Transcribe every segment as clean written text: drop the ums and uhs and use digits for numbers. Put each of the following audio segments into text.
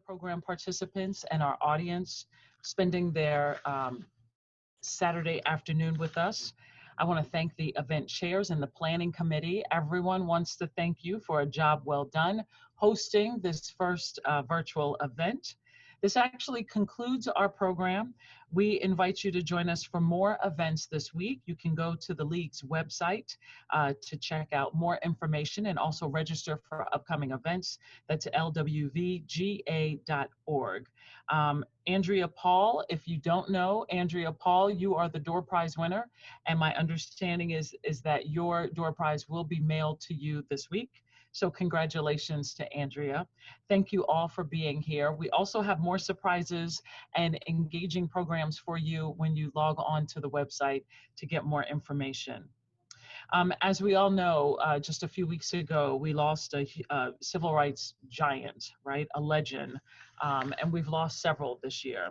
program participants and our audience spending their Saturday afternoon with us. I want to thank the event chairs and the planning committee. Everyone wants to thank you for a job well done hosting this first virtual event. This actually concludes our program. We invite you to join us for more events this week. You can go to the League's website to check out more information and also register for upcoming events. That's lwvga.org. Andrea Paul, if you don't know Andrea Paul, you are the door prize winner. And my understanding is that your door prize will be mailed to you this week. So congratulations to Andrea. Thank you all for being here. We also have more surprises and engaging programs for you when you log on to the website to get more information. As we all know, just a few weeks ago, we lost a civil rights giant, right? A legend, and we've lost several this year.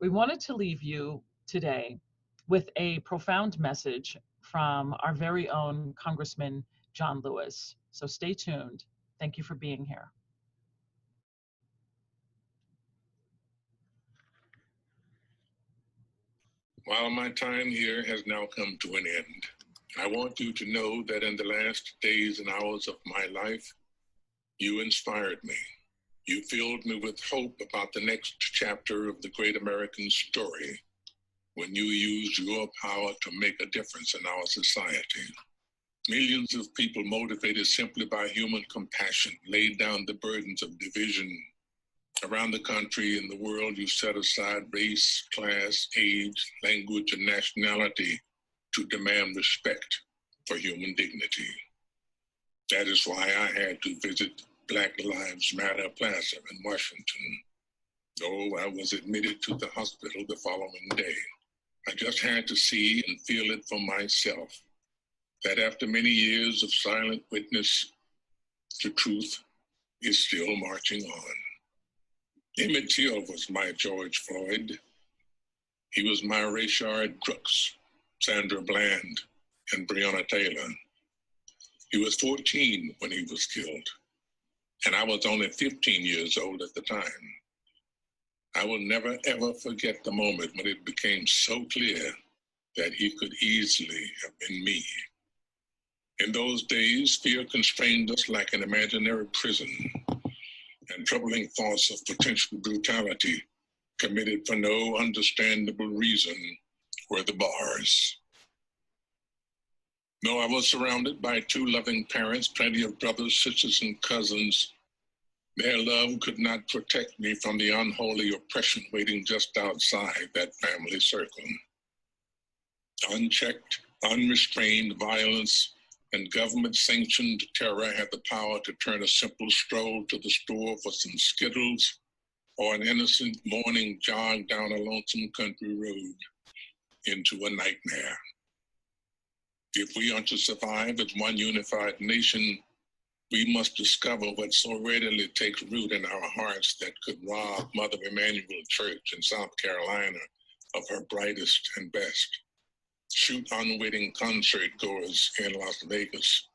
We wanted to leave you today with a profound message from our very own Congressman John Lewis. So stay tuned. Thank you for being here. While my time here has now come to an end, I want you to know that in the last days and hours of my life, you inspired me. You filled me with hope about the next chapter of the great American story when you used your power to make a difference in our society. Millions of people motivated simply by human compassion laid down the burdens of division. Around the country and the world, you set aside race, class, age, language, and nationality to demand respect for human dignity. That is why I had to visit Black Lives Matter Plaza in Washington. Though I was admitted to the hospital the following day, I just had to see and feel it for myself, that after many years of silent witness, the truth is still marching on. Emmett Till was my George Floyd. He was my Rayshard Brooks, Sandra Bland, and Breonna Taylor. He was 14 when he was killed, and I was only 15 years old at the time. I will never, ever forget the moment when it became so clear that he could easily have been me. In those days, fear constrained us like an imaginary prison, and troubling thoughts of potential brutality committed for no understandable reason were the bars. Though I was surrounded by two loving parents, plenty of brothers, sisters, and cousins, their love could not protect me from the unholy oppression waiting just outside that family circle. Unchecked, unrestrained violence and government-sanctioned terror had the power to turn a simple stroll to the store for some Skittles or an innocent morning jog down a lonesome country road into a nightmare. If we are to survive as one unified nation, we must discover what so readily takes root in our hearts that could rob Mother Emanuel Church in South Carolina of her brightest and best, shoot unwitting concert goers in Las Vegas,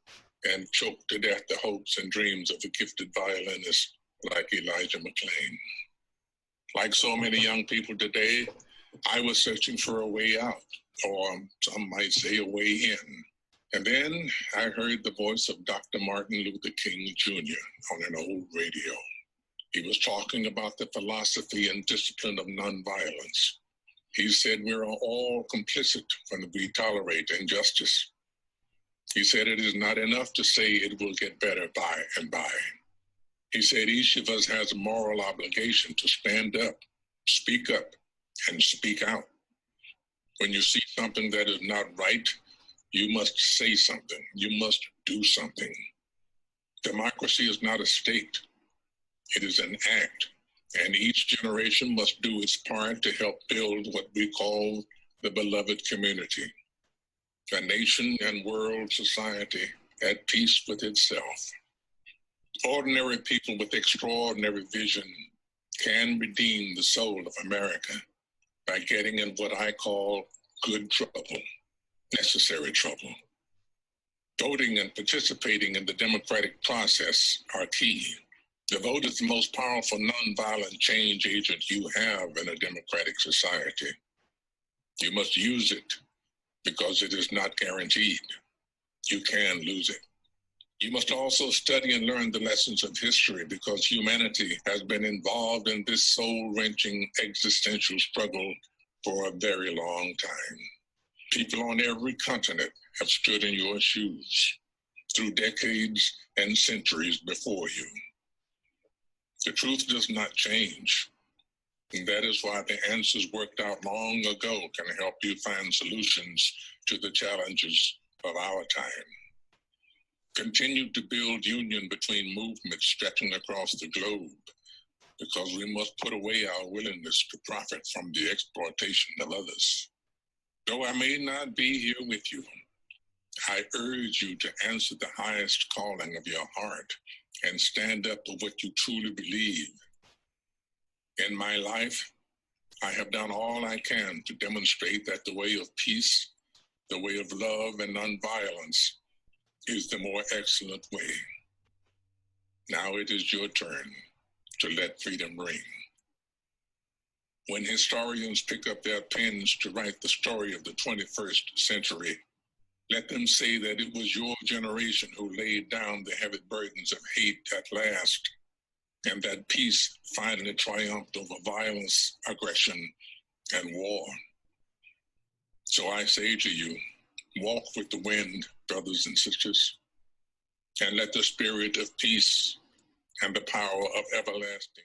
and choke to death the hopes and dreams of a gifted violinist like Elijah McClain. Like so many young people today, I was searching for a way out, or some might say a way in. And then I heard the voice of Dr. Martin Luther King Jr. on an old radio. He was talking about the philosophy and discipline of nonviolence. He said we are all complicit when we tolerate injustice. He said it is not enough to say it will get better by and by. He said each of us has a moral obligation to stand up, and speak out. When you see something that is not right, you must say something. You must do something. Democracy is not a state. It is an act. And each generation must do its part to help build what we call the beloved community, a nation and world society at peace with itself. Ordinary people with extraordinary vision can redeem the soul of America by getting in what I call good trouble, necessary trouble. Voting and participating in the democratic process are key. The vote is the most powerful nonviolent change agent you have in a democratic society. You must use it because it is not guaranteed. You can lose it. You must also study and learn the lessons of history because humanity has been involved in this soul-wrenching existential struggle for a very long time. People on every continent have stood in your shoes through decades and centuries before you. The truth does not change, and that is why the answers worked out long ago can help you find solutions to the challenges of our time. Continue to build union between movements stretching across the globe, because we must put away our willingness to profit from the exploitation of others. Though I may not be here with you, I urge you to answer the highest calling of your heart and stand up for what you truly believe. In my life, I have done all I can to demonstrate that the way of peace, the way of love and nonviolence is the more excellent way. Now it is your turn to let freedom ring. When historians pick up their pens to write the story of the 21st century, let them say that it was your generation who laid down the heavy burdens of hate at last, and that peace finally triumphed over violence, aggression, and war. So I say to you, walk with the wind, brothers and sisters, and let the spirit of peace and the power of everlasting